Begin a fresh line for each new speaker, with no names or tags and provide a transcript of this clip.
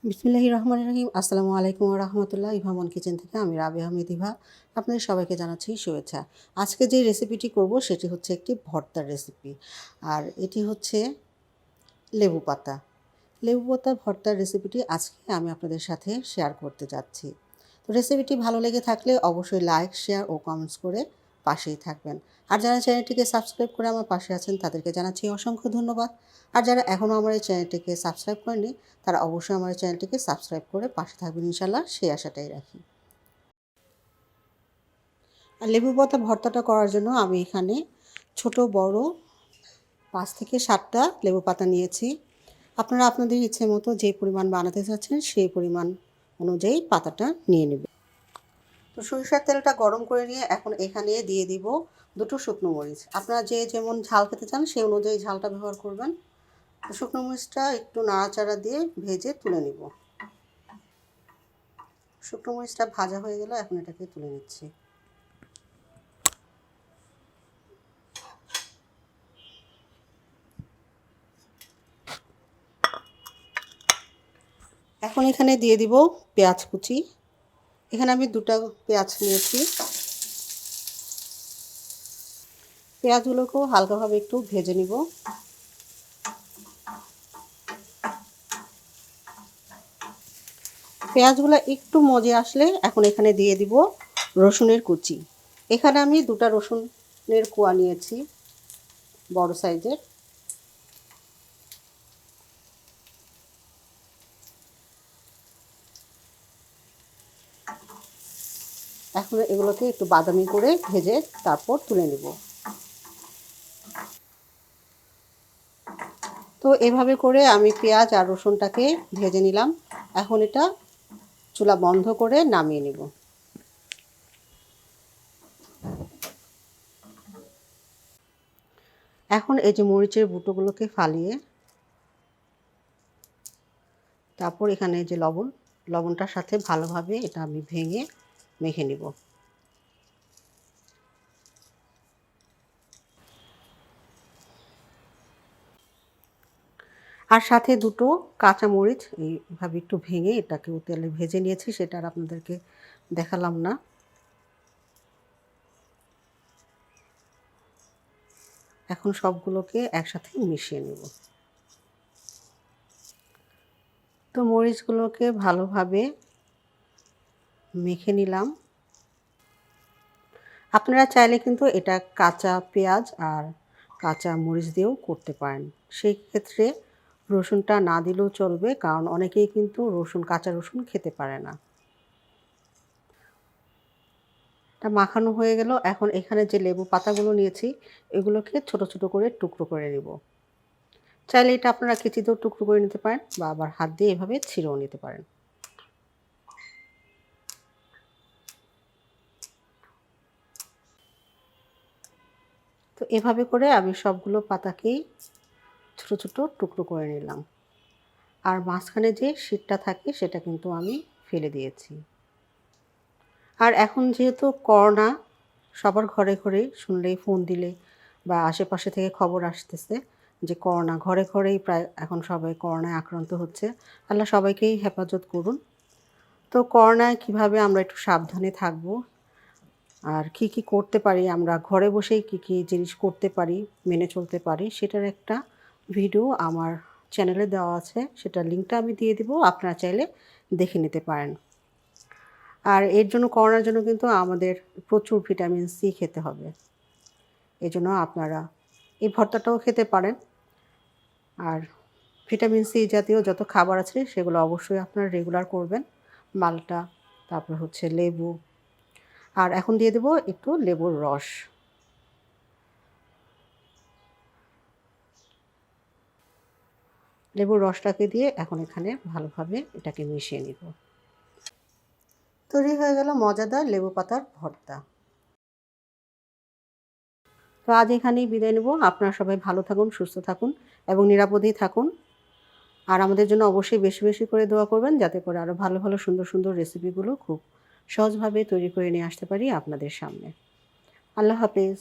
বিসমিল্লাহির রহমানির রহিম। আসসালামু আলাইকুম ওয়া রাহমাতুল্লাহ। ইভামন কিচেন থেকে আমি রাবেয়া আহমেদ ইভা আপনাদের সবাইকে জানাচ্ছি শুভেচ্ছা। আজকে যে রেসিপিটি করব সেটি হচ্ছে একটি ভর্তার রেসিপি। আর এটি হচ্ছে লেবু পাতা। লেবু পাতা ভর্তার রেসিপিটি আজকে আমি আপনাদের সাথে শেয়ার করতে যাচ্ছি। তো রেসিপিটি ভালো লেগে থাকলে অবশ্যই লাইক, শেয়ার ও কমেন্টস করে পাশেই থাকবেন। আর যারা চ্যানেলটিকে সাবস্ক্রাইব করে আমার পাশে আছেন তাদেরকে জানাচ্ছি অসংখ্য ধন্যবাদ। আর যারা এখনও আমার এই চ্যানেলটিকে সাবস্ক্রাইব করেনি তারা অবশ্যই আমার এই চ্যানেলটিকে সাবস্ক্রাইব করে পাশে থাকবেন ইনশাআল্লাহ, সেই আশাটাই রাখি। আর লেবু পাতা ভর্তাটা করার জন্য আমি এখানে ছোট বড় 5 থেকে 7টা লেবু পাতা নিয়েছি। আপনারা আপনাদের ইচ্ছে মতো যে পরিমাণ বানাতে চাচ্ছেন সেই পরিমাণ অনুযায়ী পাতাটা নিয়ে নেবেন। তো সরিষার তেলটা গরম করে নিয়ে এখন এখানে দিয়ে দিব 2টো শুকনো মরিচ। আপনারা যে যেমন ঝাল খেতে চান সেই অনুযায়ী ঝালটা ব্যবহার করবেন। তো শুকনো মরিচটা একটু নাড়াচাড়া দিয়ে ভেজে তুলে নিব। শুকনো মরিচটা ভাজা হয়ে গেলে এখন এটাকে তুলে নিচ্ছি। এখন এখানে দিয়ে দিব পেঁয়াজ কুচি। এখানে আমি 2টা পেঁয়াজ নিয়েছি। পেঁয়াজগুলোকেও হালকাভাবে একটু ভেজে নিব। পেঁয়াজগুলো একটু মজে আসলে এখন এখানে দিয়ে দিব রসুনের কুচি। এখানে আমি 2টা রসুনের কোয়া নিয়েছি বড় সাইজের। এখন এগুলোকে একটু বাদামি করে ভেজে তারপর তুলে নেব। তো এভাবে করে আমি পেঁয়াজ আর রসুনটাকে ভেজে নিলাম। এখন এটা চুলা বন্ধ করে নামিয়ে নেব। এখন এই যে মরিচের বুটোগুলোকে ফালিয়ে তারপর এখানে যে লবণটার সাথে ভালোভাবে এটা আমি ভেঙে মেখে নিব। আর সাথে 2টো কাঁচামরিচ এইভাবে একটু ভেঙে এটাকে তেলে ভেজে নিয়েছি, সেটা আর আপনাদেরকে দেখালাম না। এখন সবগুলোকে একসাথে মিশিয়ে নেব। তো মরিচগুলোকে ভালোভাবে মেখে নিলাম। আপনারা চাইলে কিন্তু এটা কাঁচা পেঁয়াজ আর কাঁচা মরিচ দিয়েও করতে পারেন। সেই ক্ষেত্রে রসুনটা না দিলেও চলবে, কারণ অনেকেই কিন্তু কাঁচা রসুন খেতে পারে না। এটা মাখানো হয়ে গেল। এখন এখানে যে লেবু পাতাগুলো নিয়েছি এগুলোকে ছোট ছোট করে টুকরো করে নেব। চাইলে এটা আপনারা কেচি দিয়েও টুকরো করে নিতে পারেন বা আবার হাত দিয়ে এভাবে ছিঁড়েও নিতে পারেন। তো এভাবে করে আমি সবগুলো পাতাকেই ছোট ছোট টুকরো করে নিলাম। আর মাঝখানে যে শীটটা থাকে সেটা কিন্তু আমি ফেলে দিয়েছি। আর এখন যেহেতু করোনা সবার ঘরে ঘরে, শুনলেই ফোন দিলে বা আশেপাশে থেকে খবর আসতেছে যে করোনা ঘরে ঘরেই প্রায় এখন সবাই করোনায় আক্রান্ত হচ্ছে। আল্লাহ সবাইকেই হেফাজত করুন। তো করোনায় কিভাবে আমরা একটু সাবধানে থাকব আর কি কি করতে পারি, আমরা ঘরে বসেই কি কি জিনিস করতে পারি, মেনে চলতে পারি, সেটার একটা ভিডিও আমার চ্যানেলে দেওয়া আছে। সেটার লিঙ্কটা আমি দিয়ে দিব, আপনারা চাইলে দেখে নিতে পারেন। আর এর জন্য করোনার জন্য কিন্তু আমাদের প্রচুর ভিটামিন সি খেতে হবে। এজন্য আপনারা এই ভর্তাটাও খেতে পারেন। আর ভিটামিন সি জাতীয় যত খাবার আছে সেগুলো অবশ্যই আপনারা রেগুলার করবেন। মালটা, তারপর হচ্ছে লেবু, আর এখন দিয়ে দেব একটু লেবুর রস। লেবুর রসটাকে দিয়ে এখন এখানে ভালোভাবে এটাকে মিশিয়ে নিব। তৈরি হয়ে গেল মজাদার লেবু পাতার ভর্তা। তো আজ এখানেই বিদায় নেব। আপনারা সবাই ভালো থাকুন, সুস্থ থাকুন এবং নিরাপদেই থাকুন। আর আমাদের জন্য অবশ্যই বেশি বেশি করে দোয়া করবেন, যাতে করে আরও ভালো ভালো সুন্দর সুন্দর রেসিপিগুলো খুব সহজভাবে তৈরি করে নিয়ে আসতে পারি আপনাদের সামনে। আল্লাহ হাফেজ।